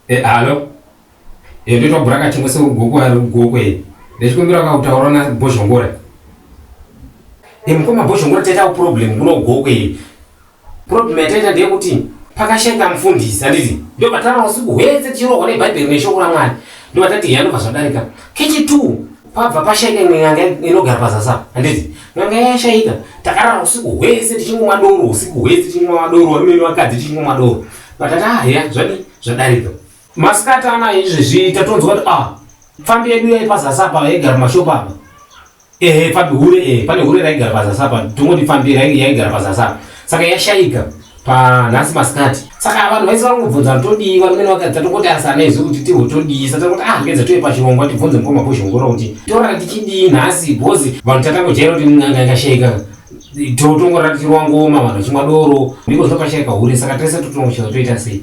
Halo. Ndoita kubhuraka chimwe seguku ari gokwe. Ndechikumbira kautaura na Bozhongora. Mukoma Bozhongora taita problem kuno gokwe. Problem yataita ndeyekuti pakasheka mufundisi handiti. Ndio patara usiku hwese chiroko neBhaibheri neshoko raMwari. Ndio patati yanobva zvadarika. Kechi2 pabva pasheka n'anga inogara pazasa handiti. N'anga yashaika. Takarara usiku hwese tichingomwa doro, usiku hwese tichingomwa doro, vamweni vakadzi tichingomwa doro. Patati zvadarika. Masikati ana izvezvi tatonzwa kuti fambi yedu yaipazasa apa yaigara mumashopu apa. Fambi hure pane hure raigara pazasa apa. Tongoti fambi yaigara pazasa apa. Saka yashaika panhasi masikati. Saka vanhu vaisa varongobvunza todii, vamweni vakadzi tongoti asana izvo kuti tirwo todii. Saka tongoti ngedza touye pachirongwa tibvunze mukoma Bozhongora kuti torara tichidii nhasi bhozi vanhu tatangojaira kuti n'anga yakashaika. Tongorara tichirwa ngoma vanhu vachimwa doro ndiko zvopashaika hure. Saka tese totongochera toita sei.